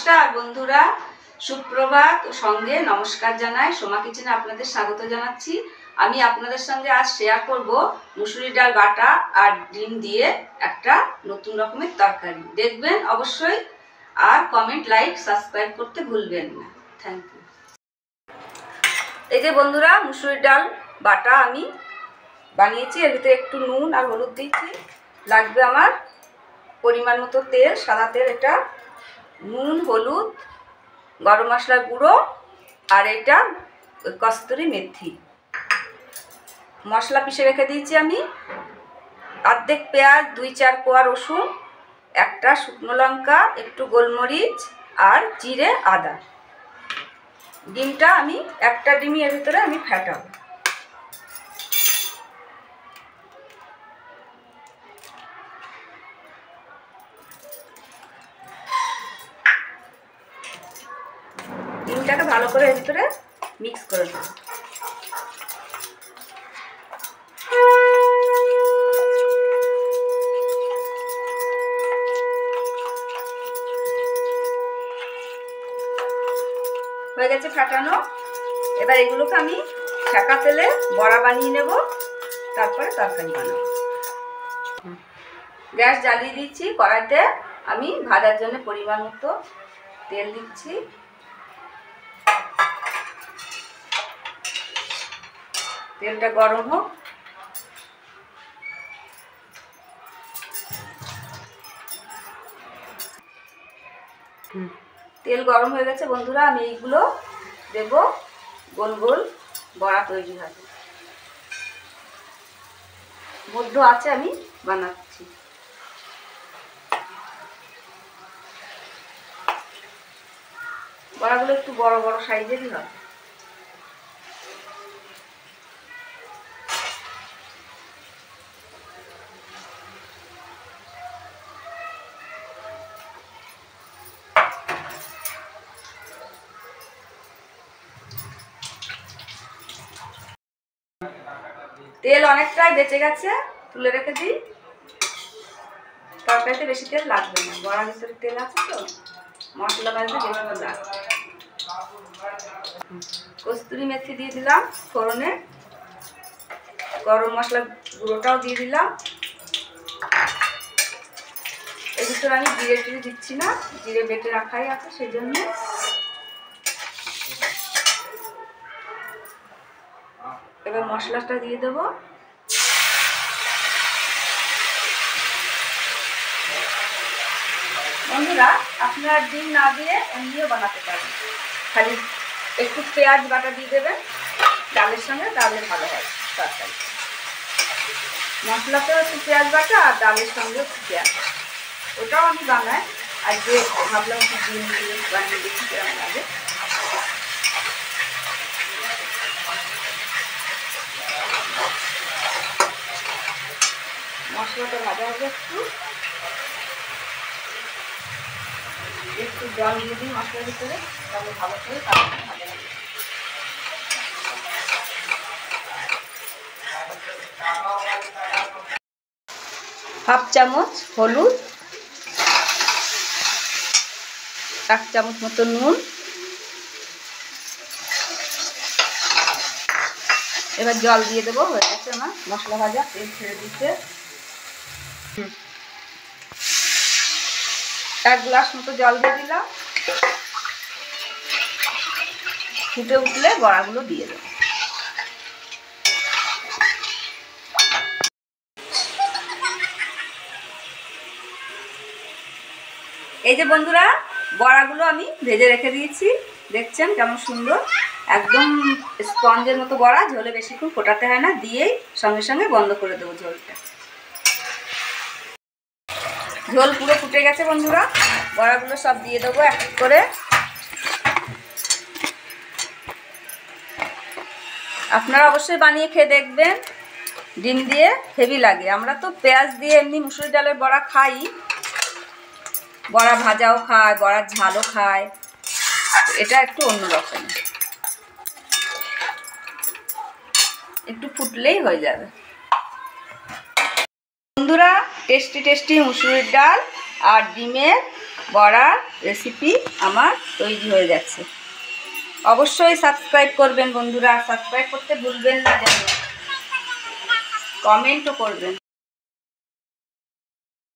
নমস্কার বন্ধুরা, সুপ্রভাত ও সঙ্গে নমস্কার জানাই। সোমা কিচেনে আপনাদের স্বাগত জানাচ্ছি। আমি আপনাদের সঙ্গে আজ শেয়ার করব মুসুরি ডাল বাটা আর ডিম দিয়ে একটা নতুন রকমের তরকারি। দেখবেন অবশ্যই, আর কমেন্ট, লাইক, সাবস্ক্রাইব করতে ভুলবেন না। Thank you. এই যে বন্ধুরা, মুসুরি ডাল বাটা আমি বানিয়েছি। এর ভিতরে একটু নুন আর হলুদ দিয়েছি। লাগবে আমার পরিমাণ মতো তেল, সাদা তেল, এটা নুন, হলুদ, গরম মশলার গুঁড়ো, আর এটা কস্তুরি মেথি। মশলা পিষে রেখে দিয়েছি আমি। অর্ধেক পেঁয়াজ, 2-4 কোয়া রসুন, একটা শুকনো লঙ্কা, একটু গোলমরিচ আর জিরে, আদা। ডিমটা আমি একটা ডিমই এর ভিতরে আমি ফাটাবো। ডিমটাকে ভালো করে এর ভিতরে মিক্স করে দেব। হয়ে গেছে ফাটানো। এবার এগুলোকে আমি ছাঁকা তেলে বড়া বানিয়ে নেব, তারপরে তরকারি বানাবো। গ্যাস জ্বালিয়ে দিচ্ছি। কড়াইতে আমি ভাজার জন্য পরিমাণ মতো তেল দিচ্ছি। তেলটা গরম হোক। তেল গরম হয়ে গেছে বন্ধুরা, আমি এইগুলো দেব। গোল গোল বড়া তৈরি হবে। মধ্য আছে আমি বানাচ্ছি। বড়াগুলো একটু বড় বড় সাইজেরই হবে। তেল অনেকটাই বেঁচে গেছে, তুলে রেখে দিই। তরকারিতে বেশি তেল লাগবে না, বড়ার ভিতরে তেল আছে তো, মশলা বাজতে বেশি তেল লাগবে। কস্তুরি মেথি দিয়ে দিলাম ফোড়নে, গরম মশলা গুঁড়োটাও দিয়ে দিলাম। এর ভিতরে আমি জিরে টিরে দিচ্ছি না, জিরে বেটে রাখাই আছে সেই জন্য। এবার মশলাটা দিয়ে দেবো। বন্ধুরা, আপনারা ডিম না দিয়ে এমনিও বানাতে পারেন, খালি একটু পেঁয়াজ বাটা দিয়ে দেবেন ডালের সঙ্গে, তাহলে ভালো হয় তরকারি। মশলাতেও একটু পেঁয়াজ বাটা আর ডালের সঙ্গেও একটু পেঁয়াজ, ওটাও আমি বানাই। আর যে ভাবলাম একটু ডিম দিয়ে বানিয়ে দেখি কেমন লাগে। মশলাটা ভাজা হবে একটু জল দিয়ে দিই মশলার ভিতরে, তাহলে ভালো করে ভাজা হবে। হাফ চামচ হলুদ, 1 চামচ মতো নুন। এবার জল দিয়ে দেবো। হয়ে গেছে আমার মশলা ভাজা, তেল ছেড়ে দিচ্ছে। 1 গ্লাস মতো জল দিয়ে দিলাম। ফুটে উঠলে বড়াগুলো দিয়ে দেবো। এই যে বন্ধুরা, বড়াগুলো আমি ভেজে রেখে দিয়েছি। দেখছেন কেমন সুন্দর, একদম স্পঞ্জের মতো বড়া। ঝোলে বেশিক্ষণ ফোটাতে হয় না, দিয়েই সঙ্গে সঙ্গে বন্ধ করে দেবো ঝোলটা। ঝোল পুরো ফুটে গেছে বন্ধুরা। বড়াগুলো সব দিয়ে দেবো এক এক করে। আপনারা অবশ্যই বানিয়ে খেয়ে দেখবেন, ডিম দিয়ে হেভি লাগে। আমরা তো পেঁয়াজ দিয়ে এমনি মুসুরি ডালের বড়া খাই, বড়া ভাজাও খায়, বড়ার ঝালও খায়। এটা একটু অন্যরকম, একটু ফুটলেই হয়ে যাবে। বন্ধুরা, টেস্টি টেস্টি মুসুরির ডাল আর ডিমের বড়া রেসিপি আমার তৈরি হয়ে যাচ্ছে। অবশ্যই সাবস্ক্রাইব করবেন বন্ধুরা, সাবস্ক্রাইব করতে ভুলবেন না যেন, কমেন্টও করবেন।